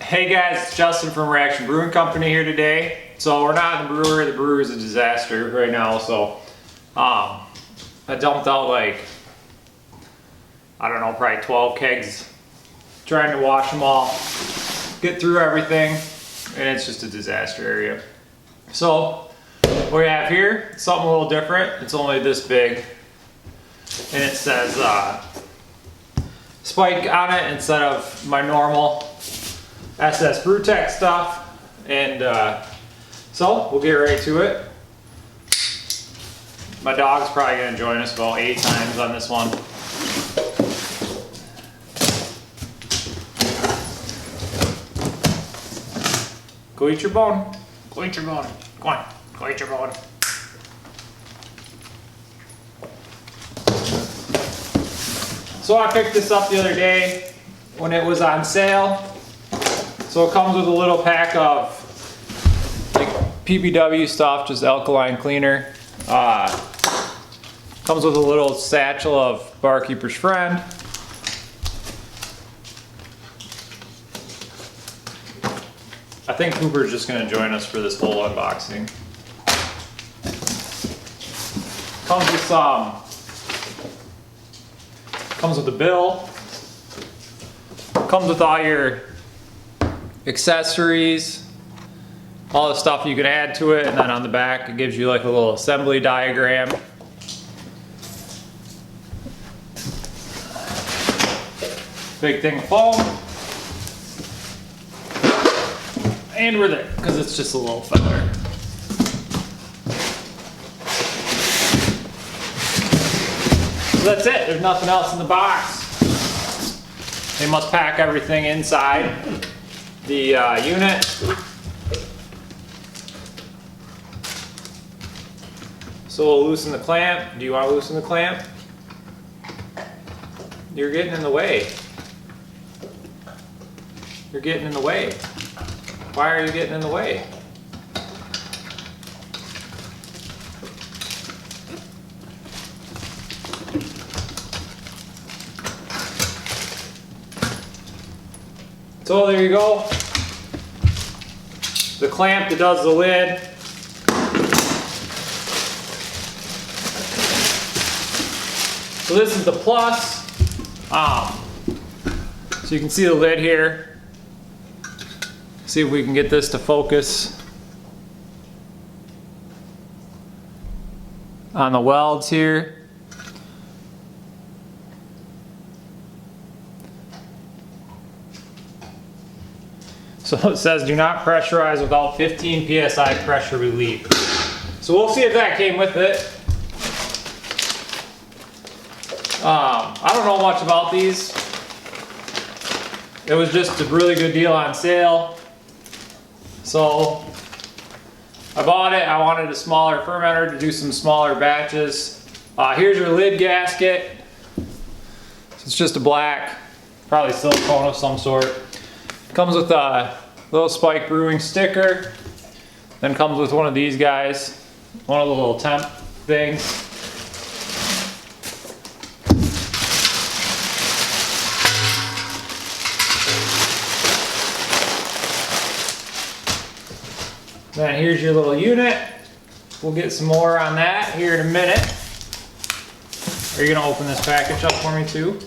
Hey guys, it's Justin from Reaction Brewing Company here today. So we're not in the brewery. The brewery is a disaster right now. So I dumped out like, I don't know, probably 12 kegs, trying to wash them all, get through everything, and it's just a disaster area. So what we have here, it's something a little different. It's only this big, and it says Spike on it instead of my normal SS Brewtech stuff. And so we'll get right to it. My dog's probably gonna join us about 8 times on this one. Go eat your bone. Go eat your bone. Go on. Go eat your bone. So I picked this up the other day when it was on sale. So it comes with a little pack of like PBW stuff, just alkaline cleaner. Comes with a little satchel of Barkeeper's Friend. I think Cooper's just gonna join us for this whole unboxing. Comes with a bill. Comes with all your accessories, all the stuff you can add to it, and then on the back it gives you like a little assembly diagram. Big thing of foam. And we're there, because it's just a little feather. So that's it, there's nothing else in the box. They must pack everything inside the unit. So we'll loosen the clamp. Do you want to loosen the clamp? You're getting in the way. You're getting in the way. Why are you getting in the way? So there you go. The clamp that does the lid. So this is the plus. So you can see the lid here. See if we can get this to focus on the welds here. So it says do not pressurize without 15 psi pressure relief. So we'll see if that came with it. I don't know much about these. It was just a really good deal on sale. So I bought it. I wanted a smaller fermenter to do some smaller batches. Here's your lid gasket. So it's just a black, probably silicone of some sort. Comes with a little Spike Brewing sticker. Then comes with one of these guys, one of the little temp things. Then here's your little unit. We'll get some more on that here in a minute. Are you gonna open this package up for me too?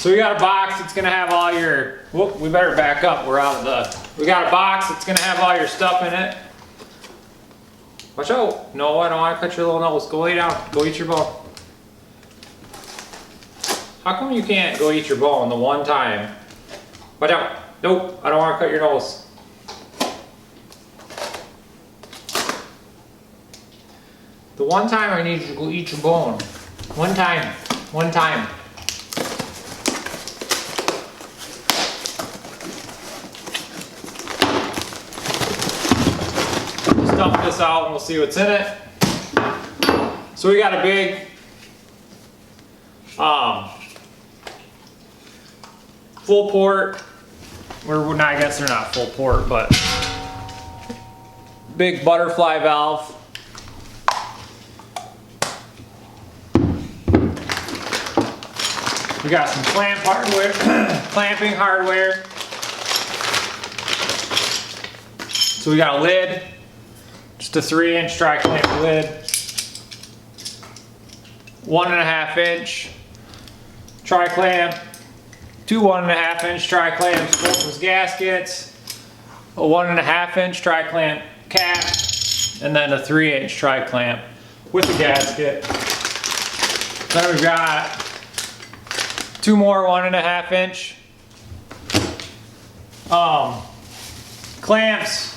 So we got a box that's gonna have all your, whoop, we better back up, we're out of the, we got a box that's gonna have all your stuff in it. Watch out. No, I don't wanna cut your little nose. Go lay down, go eat your bone. How come you can't go eat your bone the one time? Watch out. Nope, I don't wanna cut your nose. The one time I need you to go eat your bone. One time. One time. Just dump this out and we'll see what's in it. So we got a big full port. Or I guess they're not full port, but big butterfly valve. We got some clamp hardware, clamping hardware. So we got a lid, just a 3-inch tri-clamp lid, 1.5 inch tri-clamp, two 1.5 inch tri-clamps, both with gaskets, a 1.5 inch tri-clamp cap, and then a 3-inch tri-clamp with a gasket. Then we've got two more 1.5 inch clamps,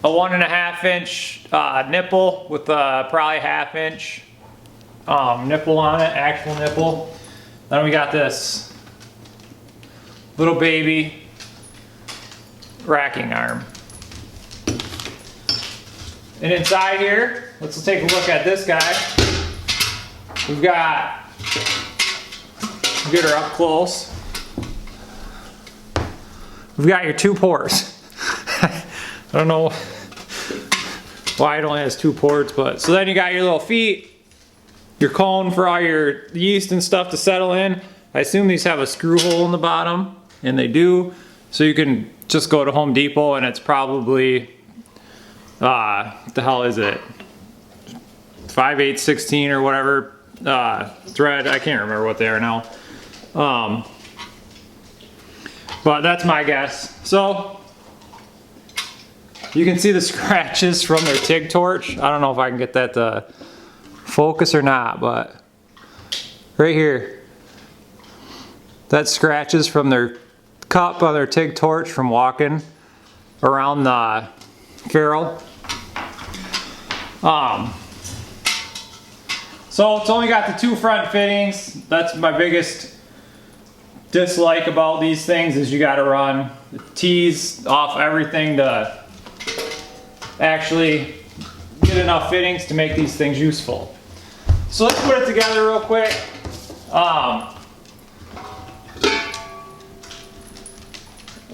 a 1.5 inch nipple with probably 1/2 inch nipple on it, actual nipple. Then we got this little baby racking arm. And inside here, let's take a look at this guy. We've got, get her up close. We've got your 2 ports. I don't know why it only has 2 ports, but so then you got your little feet, your cone for all your yeast and stuff to settle in. I assume these have a screw hole in the bottom, and they do. So you can just go to Home Depot and it's probably, what the hell is it? 5/8, 16 or whatever thread. I can't remember what they are now. But that's my guess. So you can see the scratches from their TIG torch. I don't know if I can get that to focus or not, but right here, that scratches from their cup on their TIG torch from walking around the ferrule. So it's only got the 2 front fittings. That's my biggest dislike about these things, is you got to run the T's off everything to actually get enough fittings to make these things useful. So let's put it together real quick.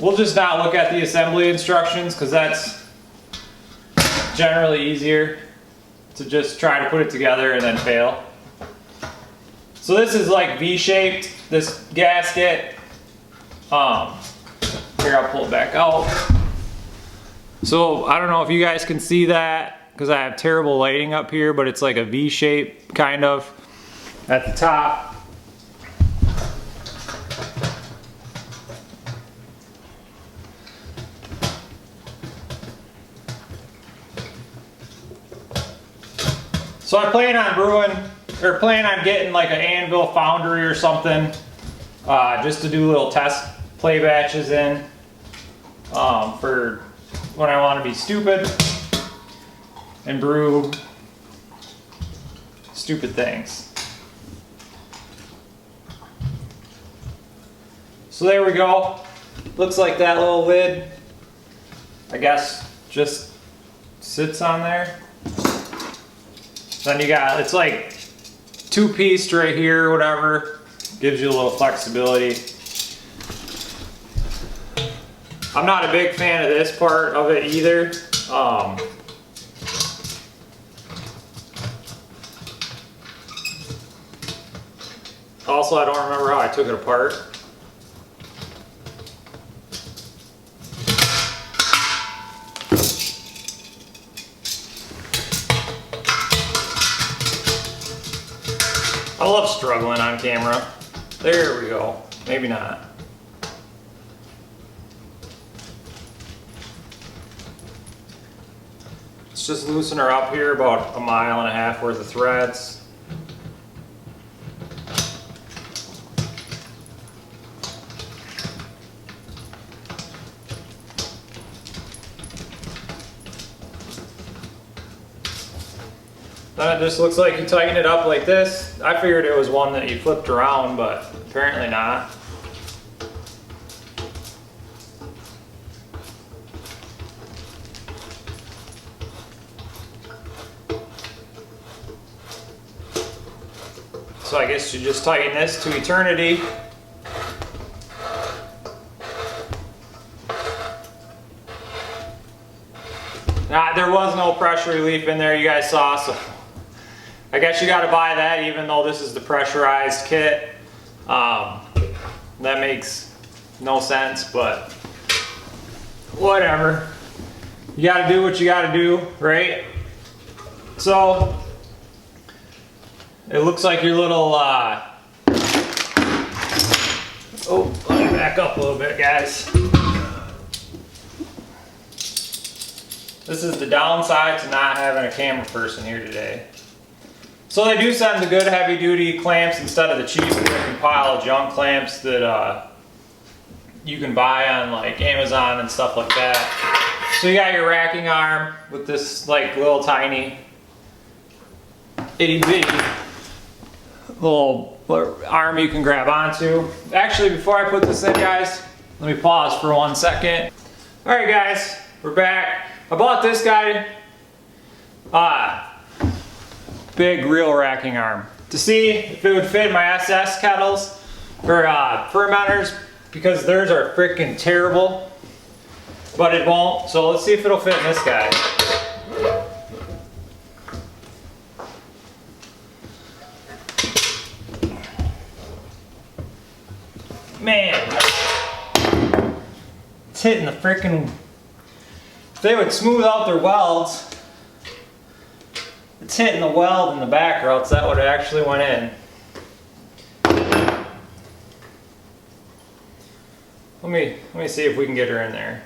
We'll just not look at the assembly instructions because that's generally easier to just try to put it together and then fail. So this is like V-shaped, this gasket. Here, I'll pull it back out. So I don't know if you guys can see that because I have terrible lighting up here, but it's like a V-shape kind of at the top. So I plan on getting like an anvil foundry or something, just to do little test play batches in, for when I want to be stupid and brew stupid things. So there we go. Looks like that little lid, I guess, just sits on there. Then you got, it's like 2-pieced right here or whatever. Gives you a little flexibility. I'm not a big fan of this part of it either. Also, I don't remember how I took it apart. I love struggling on camera. There we go. Maybe not. Let's just loosen her up here, about 1.5 miles worth of threads. Then it just looks like you tighten it up like this. I figured it was one that you flipped around, but apparently not. So I guess you just tighten this to eternity. Nah, there was no pressure relief in there, you guys saw, so I guess you got to buy that, even though this is the pressurized kit. That makes no sense, but whatever. you gotta do what you gotta do, right? So it looks like your little oh, let me back up a little bit, guys. This is the downside to not having a camera person here today. So they do send the good heavy duty clamps instead of the cheap freaking pile of junk clamps that you can buy on like Amazon and stuff like that. So you got your racking arm with this like little tiny itty bitty little arm you can grab onto. Actually, before I put this in, guys, let me pause for 1 second. All right, guys, we're back. I bought this guy, big real racking arm to see if it would fit in my SS kettles for fermenters, because theirs are freaking terrible, but it won't. So let's see if it'll fit in this guy. Man, it's hitting the freaking, if they would smooth out their welds, it's hitting the weld in the back, or else that would have actually went in. Let me see if we can get her in there.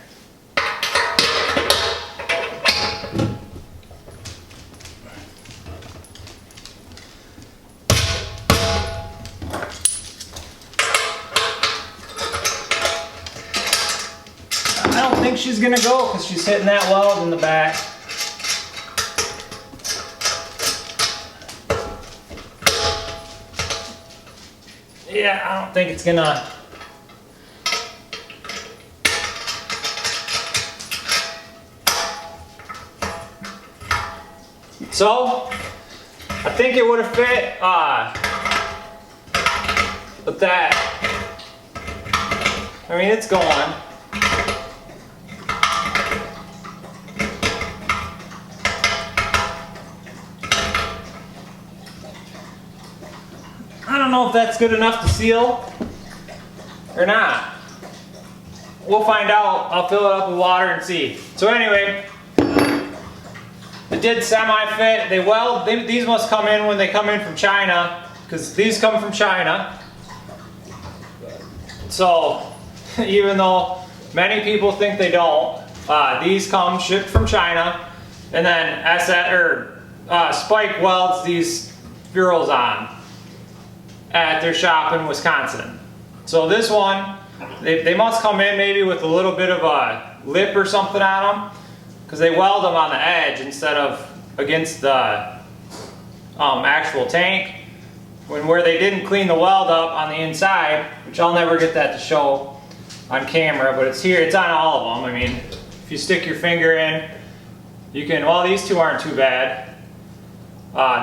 I don't think she's gonna go because she's hitting that weld in the back. Yeah, I don't think it's gonna. So, I think it would have fit with that. I mean, it's going. I don't know if that's good enough to seal or not. We'll find out. I'll fill it up with water and see. So anyway, it did semi-fit. They weld. These must come in when they come in from China, because these come from China. So even though many people think they don't, these come shipped from China, and then Spike welds these ferrules on at their shop in Wisconsin. So this one, they must come in maybe with a little bit of a lip or something on them, because they weld them on the edge instead of against the actual tank, where they didn't clean the weld up on the inside, which I'll never get that to show on camera, but it's here, it's on all of them. I mean, if you stick your finger in, you can, well, these two aren't too bad.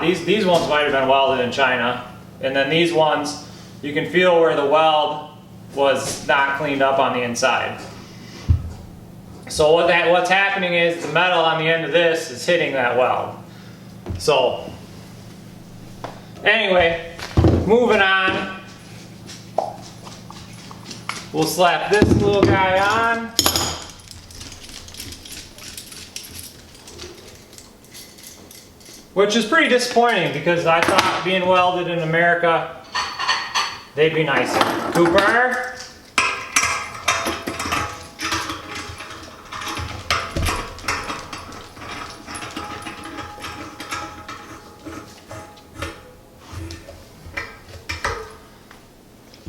These ones might have been welded in China. And then these ones, you can feel where the weld was not cleaned up on the inside. So what's happening is the metal on the end of this is hitting that weld. So anyway, moving on. We'll slap this little guy on. Which is pretty disappointing, because I thought being welded in America, they'd be nicer. Cooper.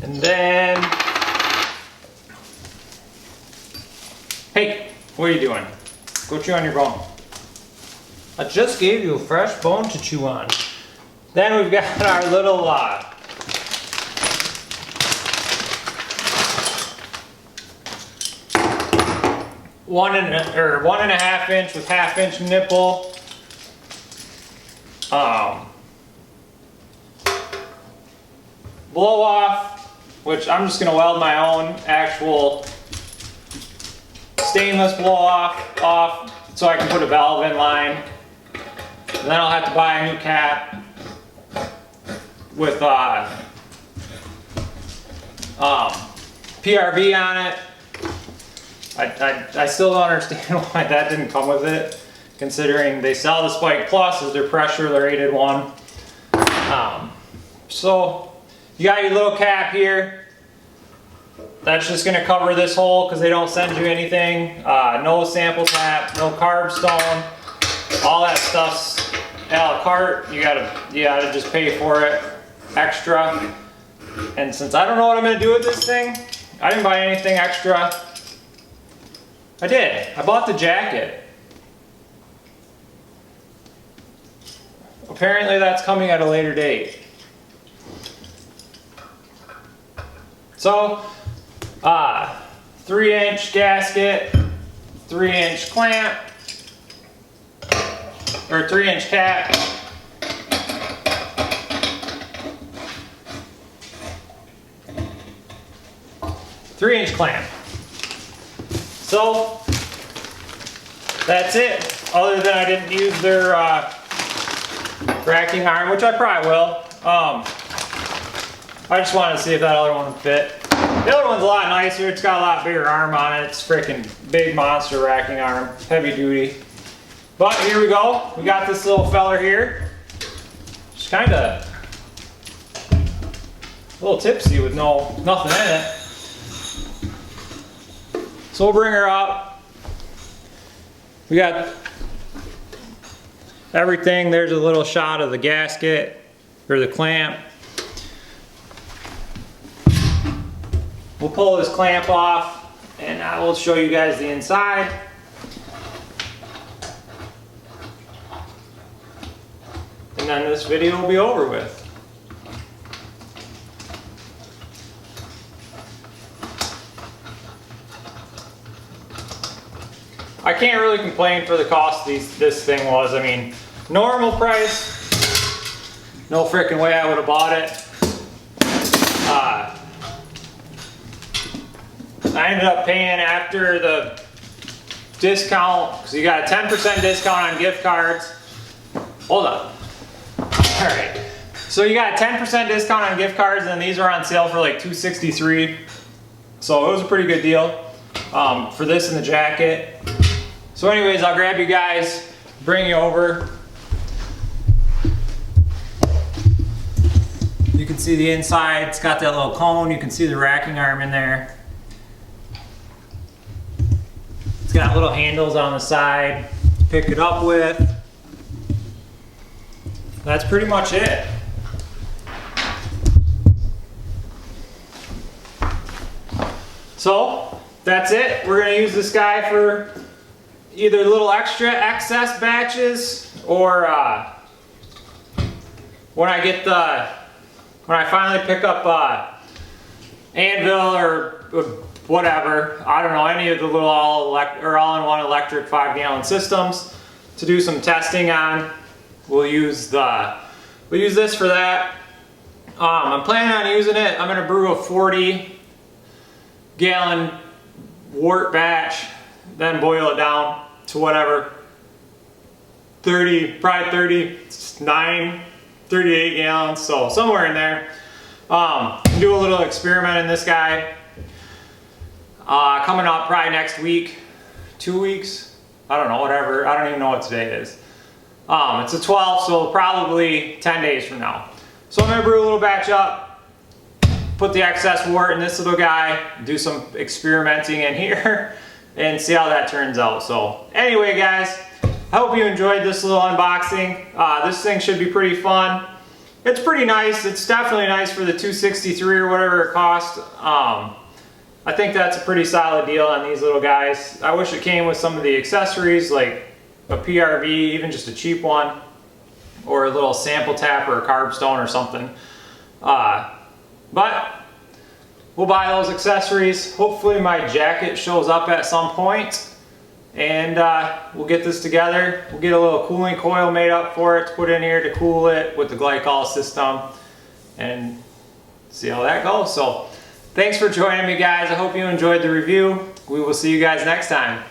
And then, hey, what are you doing? Go chew on your bone. I just gave you a fresh bone to chew on. Then we've got our little 1.5 inch with 1/2 inch nipple. Blow off, which I'm just gonna weld my own actual stainless blow off so I can put a valve in line. And then I'll have to buy a new cap with PRV on it. I still don't understand why that didn't come with it, considering they sell the Spike Plus as their pressure, their rated one. So you got your little cap here. That's just going to cover this hole because they don't send you anything. No sample tap, no carb stone. All that stuff's a la carte. You gotta just pay for it extra. And since I don't know what I'm going to do with this thing, I didn't buy anything extra. I did. I bought the jacket. Apparently that's coming at a later date. So, 3-inch gasket, 3-inch clamp, or 3-inch cap. Three-inch clamp. So that's it. Other than I didn't use their racking iron, which I probably will. I just wanted to see if that other one would fit. The other one's a lot nicer. It's got a lot bigger arm on it. It's freaking big monster racking arm, heavy duty. But here we go. We got this little feller here. Just kind of a little tipsy with nothing in it. So we'll bring her up. We got everything. There's a little shot of the gasket or the clamp. We'll pull this clamp off and I will show you guys the inside. And then this video will be over with. I can't really complain for the cost this thing was. I mean, normal price, no freaking way I would have bought it. I ended up paying after the discount, because you got a 10% discount on gift cards. Hold on. Alright. So you got a 10% discount on gift cards, and these are on sale for like $263. So it was a pretty good deal for this and the jacket. So anyways, I'll grab you guys, bring you over. You can see the inside, it's got that little cone, you can see the racking arm in there. It's got little handles on the side to pick it up with. That's pretty much it. So, that's it. We're going to use this guy for either little extra excess batches or when I finally pick up Anvil or whatever, I don't know, any of the little all-in-one electric 5-gallon systems to do some testing on. We'll use this for that. I'm planning on using it. I'm going to brew a 40-gallon wort batch, then boil it down to whatever, 38 gallons, so somewhere in there. Do a little experiment in this guy. Coming up probably next week, 2 weeks, I don't know, whatever, I don't even know what today is. It's the 12th, so probably 10 days from now. So I'm gonna brew a little batch up, put the excess wort in this little guy, do some experimenting in here, and see how that turns out. So anyway guys, I hope you enjoyed this little unboxing. This thing should be pretty fun. It's pretty nice. It's definitely nice for the $263 or whatever it cost. I think that's a pretty solid deal on these little guys. I wish it came with some of the accessories like a PRV, even just a cheap one, or a little sample tap or a carb stone or something. But we'll buy those accessories. Hopefully my jacket shows up at some point, and we'll get this together. We'll get a little cooling coil made up for it to put in here to cool it with the glycol system and see how that goes. So thanks for joining me guys. I hope you enjoyed the review. We will see you guys next time.